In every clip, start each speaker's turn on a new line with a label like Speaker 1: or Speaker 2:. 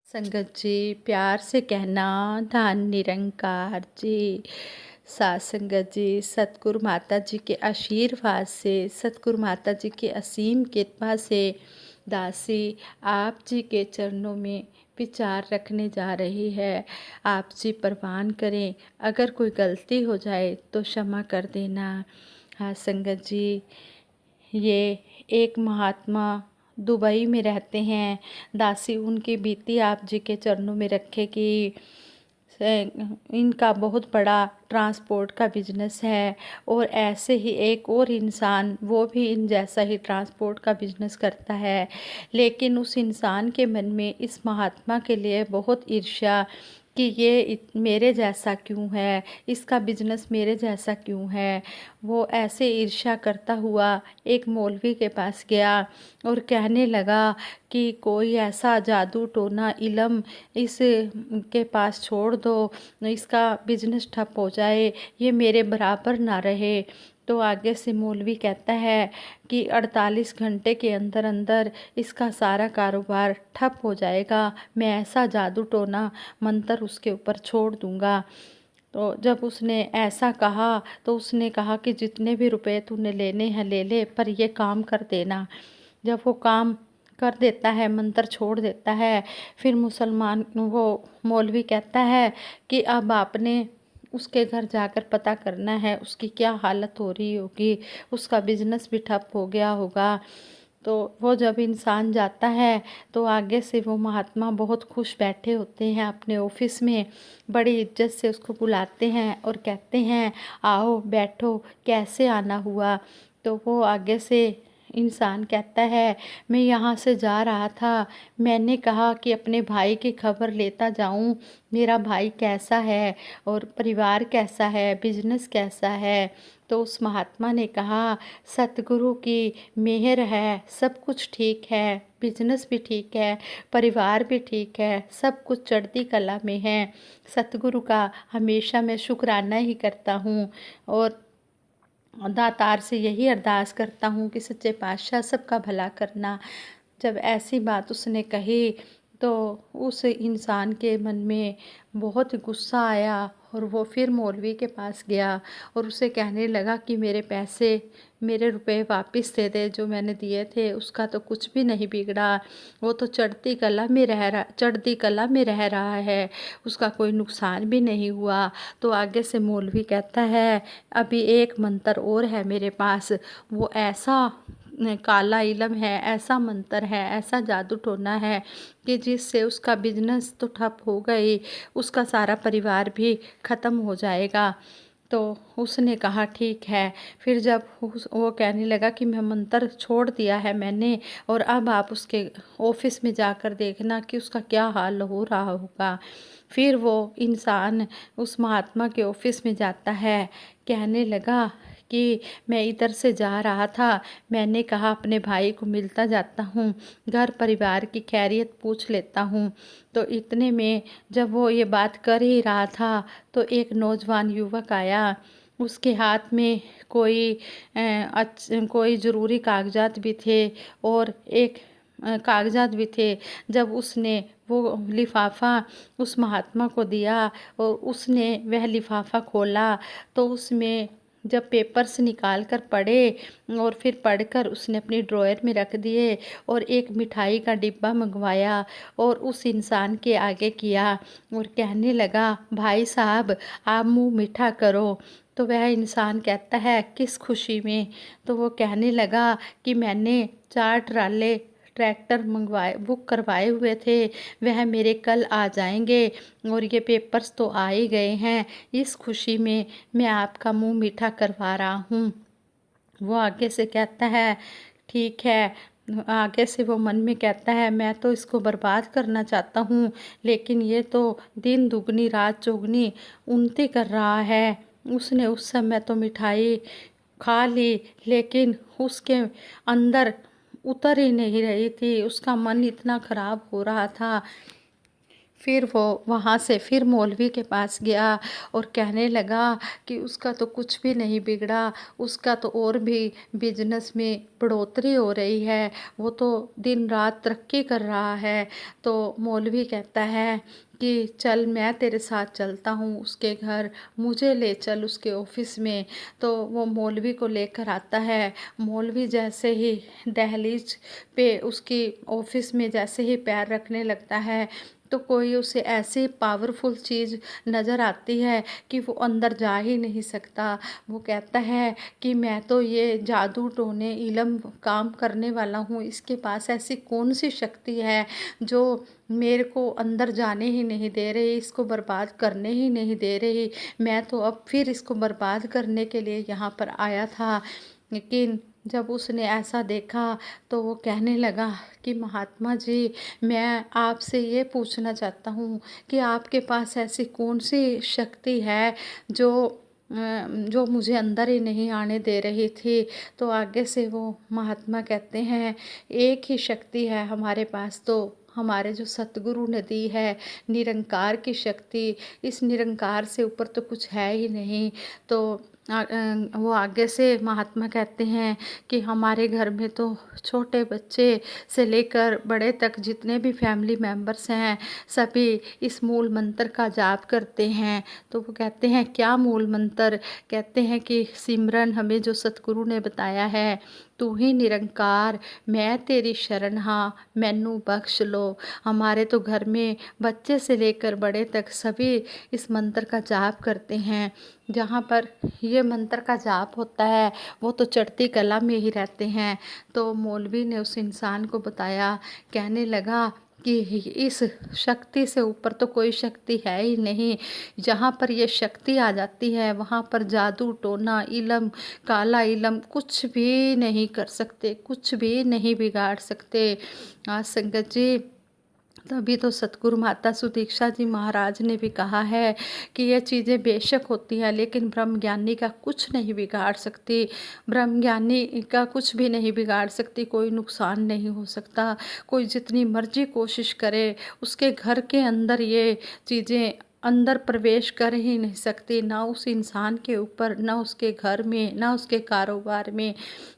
Speaker 1: संगत जी, प्यार से कहना धन निरंकार जी। सात संगत जी, सतगुरु माता जी के आशीर्वाद से, सतगुरु माता जी की असीम कृपा से दासी आप जी के चरणों में विचार रखने जा रही है। आप जी प्रवान करें, अगर कोई गलती हो जाए तो क्षमा कर देना। हाँ संगत जी, ये एक महात्मा दुबई में रहते हैं। दासी उनकी बीती आप जी के चरणों में रखे कि इनका बहुत बड़ा ट्रांसपोर्ट का बिजनेस है और ऐसे ही एक और इंसान वो भी इन जैसा ही ट्रांसपोर्ट का बिजनेस करता है, लेकिन उस इंसान के मन में इस महात्मा के लिए बहुत ईर्ष्या कि ये मेरे जैसा क्यों है, इसका बिजनेस मेरे जैसा क्यों है। वो ऐसे ईर्ष्या करता हुआ एक मौलवी के पास गया और कहने लगा कि कोई ऐसा जादू टोना इलम इस के पास छोड़ दो, इसका बिजनेस ठप हो जाए, ये मेरे बराबर ना रहे। तो आगे से मौलवी कहता है कि 48 घंटे के अंदर अंदर इसका सारा कारोबार ठप हो जाएगा, मैं ऐसा जादू टोना मंत्र उसके ऊपर छोड़ दूंगा। तो जब उसने ऐसा कहा तो उसने कहा कि जितने भी रुपए तूने लेने हैं ले ले, पर ये काम कर देना। जब वो काम कर देता है, मंत्र छोड़ देता है, फिर मुसलमान वो मौलवी कहता है कि अब आपने उसके घर जाकर पता करना है उसकी क्या हालत हो रही होगी, उसका बिजनेस भी ठप हो गया होगा। तो वो जब इंसान जाता है तो आगे से वो महात्मा बहुत खुश बैठे होते हैं अपने ऑफिस में, बड़ी इज्जत से उसको बुलाते हैं और कहते हैं आओ बैठो, कैसे आना हुआ। तो वो आगे से इंसान कहता है मैं यहाँ से जा रहा था, मैंने कहा कि अपने भाई की खबर लेता जाऊँ, मेरा भाई कैसा है और परिवार कैसा है, बिजनेस कैसा है। तो उस महात्मा ने कहा सतगुरु की मेहर है, सब कुछ ठीक है, बिजनेस भी ठीक है, परिवार भी ठीक है, सब कुछ चढ़ती कला में है। सतगुरु का हमेशा मैं शुक्राना ही करता हूँ और दातार से यही अरदास करता हूँ कि सच्चे पातशाह सबका भला करना। जब ऐसी बात उसने कही तो उस इंसान के मन में बहुत गुस्सा आया और वो फिर मौलवी के पास गया और उसे कहने लगा कि मेरे पैसे, मेरे रुपए वापस दे दे, जो मैंने दिए थे उसका तो कुछ भी नहीं बिगड़ा, वो तो चढ़ती कला में रह रहा है, उसका कोई नुकसान भी नहीं हुआ। तो आगे से मौलवी कहता है अभी एक मंत्र और है मेरे पास, वो ऐसा काला इलम है, ऐसा मंत्र है, ऐसा जादू टोना है कि जिससे उसका बिजनेस तो ठप हो गई, उसका सारा परिवार भी ख़त्म हो जाएगा। तो उसने कहा ठीक है। फिर जब वो कहने लगा कि मैं मंत्र छोड़ दिया है मैंने और अब आप उसके ऑफिस में जाकर देखना कि उसका क्या हाल हो रहा होगा। फिर वो इंसान उस महात्मा के ऑफिस में जाता है, कहने लगा कि मैं इधर से जा रहा था, मैंने कहा अपने भाई को मिलता जाता हूँ, घर परिवार की खैरियत पूछ लेता हूँ। तो इतने में जब वो ये बात कर ही रहा था तो एक नौजवान युवक आया, उसके हाथ में कोई ज़रूरी कागजात भी थे और एक कागजात भी थे। जब उसने वो लिफाफा उस महात्मा को दिया और उसने वह लिफाफा खोला तो उसमें जब पेपर्स निकाल कर पढ़े और फिर पढ़कर उसने अपनी ड्रॉयर में रख दिए और एक मिठाई का डिब्बा मंगवाया और उस इंसान के आगे किया और कहने लगा भाई साहब आप मुंह मीठा करो। तो वह इंसान कहता है किस खुशी में। तो वो कहने लगा कि मैंने 4 ट्राले ट्रैक्टर बुक करवाए हुए थे, वह मेरे कल आ जाएंगे और ये पेपर्स तो आ ही गए हैं, इस खुशी में मैं आपका मुंह मीठा करवा रहा हूँ। वो आगे से कहता है ठीक है। आगे से वो मन में कहता है मैं तो इसको बर्बाद करना चाहता हूँ, लेकिन ये तो दिन दुगनी रात चौगनी उन्नति कर रहा है। उसने उस समय तो मिठाई खा ली लेकिन उसके अंदर उतर ही नहीं रही थी, उसका मन इतना खराब हो रहा था फिर वो वहाँ से फिर मौलवी के पास गया और कहने लगा कि उसका तो कुछ भी नहीं बिगड़ा, उसका तो और भी बिजनेस में बढ़ोतरी हो रही है, वो तो दिन रात तरक्की कर रहा है। तो मौलवी कहता है कि चल मैं तेरे साथ चलता हूँ उसके घर, मुझे ले चल उसके ऑफिस में। तो वो मौलवी को लेकर आता है। मौलवी जैसे ही दहलीज पे उसकी ऑफिस में जैसे ही पैर रखने लगता है तो कोई उसे ऐसी पावरफुल चीज़ नज़र आती है कि वो अंदर जा ही नहीं सकता। वो कहता है कि मैं तो ये जादू टोने इलम काम करने वाला हूँ, इसके पास ऐसी कौन सी शक्ति है जो मेरे को अंदर जाने ही नहीं दे रही, इसको बर्बाद करने ही नहीं दे रही। मैं तो अब फिर इसको बर्बाद करने के लिए यहाँ पर आया था। लेकिन जब उसने ऐसा देखा तो वो कहने लगा कि महात्मा जी, मैं आपसे ये पूछना चाहता हूँ कि आपके पास ऐसी कौन सी शक्ति है जो जो मुझे अंदर ही नहीं आने दे रही थी। तो आगे से वो महात्मा कहते हैं, एक ही शक्ति है हमारे पास, तो हमारे जो सतगुरु ने दी है, निरंकार की शक्ति। इस निरंकार से ऊपर तो कुछ है ही नहीं। तो वो आगे से महात्मा कहते हैं कि हमारे घर में तो छोटे बच्चे से लेकर बड़े तक जितने भी फैमिली मेंबर्स हैं सभी इस मूल मंत्र का जाप करते हैं। तो वो कहते हैं क्या मूल मंत्र? कहते हैं कि सिमरन हमें जो सतगुरु ने बताया है, तू ही निरंकार, मैं तेरी शरण हाँ, मैनू बख्श लो। हमारे तो घर में बच्चे से लेकर बड़े तक सभी इस मंत्र का जाप करते हैं। जहाँ पर ये मंत्र का जाप होता है वो तो चढ़ती कला में ही रहते हैं। तो मौलवी ने उस इंसान को बताया, कहने लगा कि इस शक्ति से ऊपर तो कोई शक्ति है ही नहीं। जहाँ पर ये शक्ति आ जाती है वहाँ पर जादू टोना इलम काला इलम कुछ भी नहीं कर सकते, कुछ भी नहीं बिगाड़ सकते। आज संगत जी, तभी तो सतगुरु माता सुदीक्षा जी महाराज ने भी कहा है कि ये चीज़ें बेशक होती हैं लेकिन ब्रह्मज्ञानी का कुछ नहीं बिगाड़ सकती, ब्रह्मज्ञानी का कुछ भी नहीं बिगाड़ सकती, कोई नुकसान नहीं हो सकता। कोई जितनी मर्जी कोशिश करे उसके घर के अंदर ये चीज़ें अंदर प्रवेश कर ही नहीं सकती, ना उस इंसान के ऊपर, ना उसके घर में, ना उसके कारोबार में।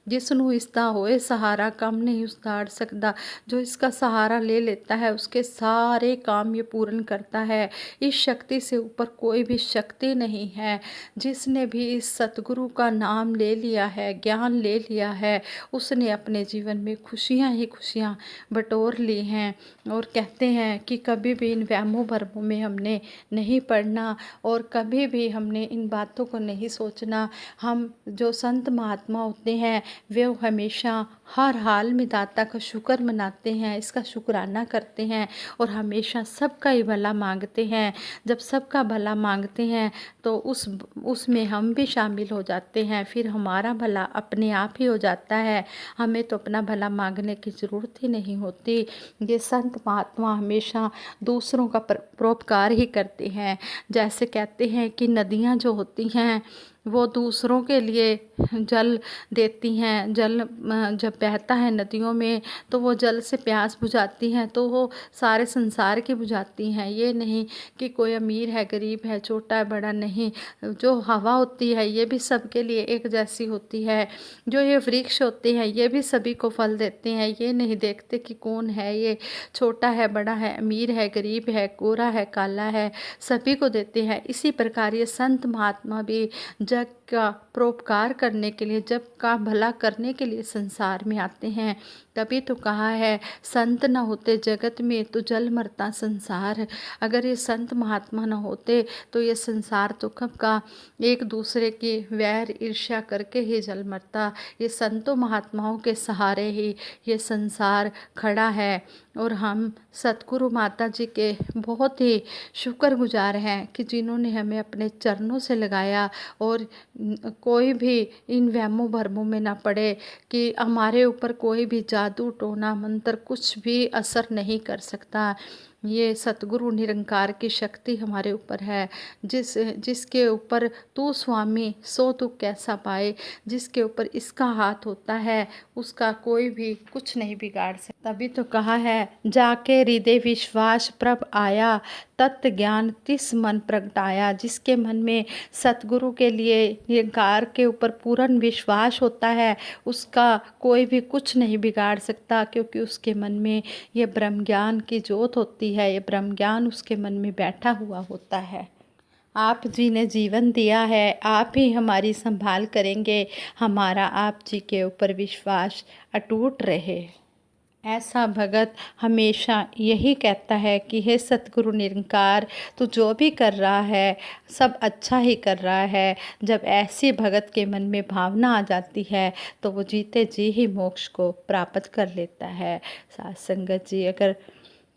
Speaker 1: जिसनू इसका होए सहारा कम नहीं उसका अड़ सकता। जो इसका सहारा ले लेता है उसके सारे काम ये पूर्ण करता है। इस शक्ति से ऊपर कोई भी शक्ति नहीं है। जिसने भी इस सतगुरु का नाम ले लिया है, ज्ञान ले लिया है, उसने अपने जीवन में खुशियाँ ही खुशियाँ बटोर ली हैं। और कहते हैं कि कभी भी इन वहमों भरमों में हमने नहीं पढ़ना और कभी भी हमने इन बातों को नहीं सोचना। हम जो संत महात्मा होते हैं वे हमेशा हर हाल में दाता का शुक्र मनाते हैं, इसका शुक्राना करते हैं और हमेशा सबका ही भला मांगते हैं। जब सबका भला मांगते हैं तो उसमें हम भी शामिल हो जाते हैं, फिर हमारा भला अपने आप ही हो जाता है। हमें तो अपना भला मांगने की ज़रूरत ही नहीं होती। ये संत महात्मा हमेशा दूसरों का परोपकार ही करते हैं। जैसे कहते हैं कि नदियाँ जो होती हैं वो दूसरों के लिए जल देती हैं। जल जब बहता है नदियों में तो वो जल से प्यास बुझाती हैं, तो वो सारे संसार की बुझाती हैं। ये नहीं कि कोई अमीर है गरीब है छोटा है बड़ा नहीं। जो हवा होती है ये भी सबके लिए एक जैसी होती है। जो ये वृक्ष होते हैं ये भी सभी को फल देते हैं। ये नहीं देखते कि कौन है, ये छोटा है बड़ा है, अमीर है गरीब है, गोरा है काला है, सभी को देते हैं। इसी प्रकार ये संत महात्मा भी जग का परोपकार करने के लिए, जग का भला करने के लिए संसार में आते हैं। तभी तो कहा है, संत न होते जगत में तो जल मरता संसार। अगर ये संत महात्मा न होते तो ये संसार तो कब का एक दूसरे की वैर ईर्ष्या करके ही जल मरता। ये संतों महात्माओं के सहारे ही ये संसार खड़ा है। और हम सतगुरु माता जी के बहुत ही शुक्रगुजार हैं कि जिन्होंने हमें अपने चरणों से लगाया और कोई भी इन वहमों भरमों में ना पड़े कि हमारे ऊपर कोई भी जादू टोना मंत्र कुछ भी असर नहीं कर सकता। ये सतगुरु निरंकार की शक्ति हमारे ऊपर है। जिसके ऊपर तू स्वामी सो तू कैसा पाए, जिसके ऊपर इसका हाथ होता है उसका कोई भी कुछ नहीं बिगाड़ सकता। तभी तो कहा है, जाके हृदय विश्वास प्रभ आया, तत्व ज्ञान तिस मन प्रगटाया। जिसके मन में सतगुरु के लिए निरंकार के ऊपर पूर्ण विश्वास होता है उसका कोई भी कुछ नहीं बिगाड़ सकता, क्योंकि उसके मन में ये ब्रह्म ज्ञान की जोत होती है, ये ब्रह्म ज्ञान उसके मन में बैठा हुआ होता है। आप जी ने जीवन दिया है, आप ही हमारी संभाल करेंगे, हमारा आप जी के ऊपर विश्वास अटूट रहे। ऐसा भगत हमेशा यही कहता है कि हे सतगुरु निरंकार, तू जो भी कर रहा है सब अच्छा ही कर रहा है। जब ऐसी भगत के मन में भावना आ जाती है तो वो जीते जी ही मोक्ष को प्राप्त कर लेता है। साथ संगत जी, अगर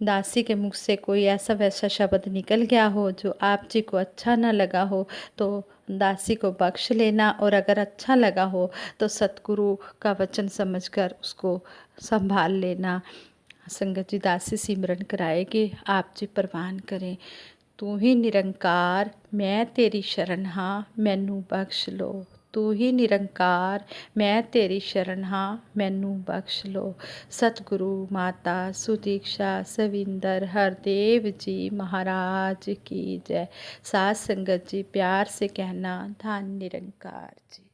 Speaker 1: दासी के मुख से कोई ऐसा वैसा शब्द निकल गया हो जो आप जी को अच्छा ना लगा हो तो दासी को बख्श लेना, और अगर अच्छा लगा हो तो सतगुरु का वचन समझकर उसको संभाल लेना। संगत जी, दासी सिमरन कराएगी, आप जी प्रवान करें। तू ही निरंकार मैं तेरी शरण हाँ, मैनू बख्श लो। तू ही निरंकार मैं तेरी शरण हाँ, मैनू बख्श लो। सतगुरु माता सुदीक्षा सविंदर हरदेव जी महाराज की जय। साथ संगत जी प्यार से कहना, धन निरंकार जी।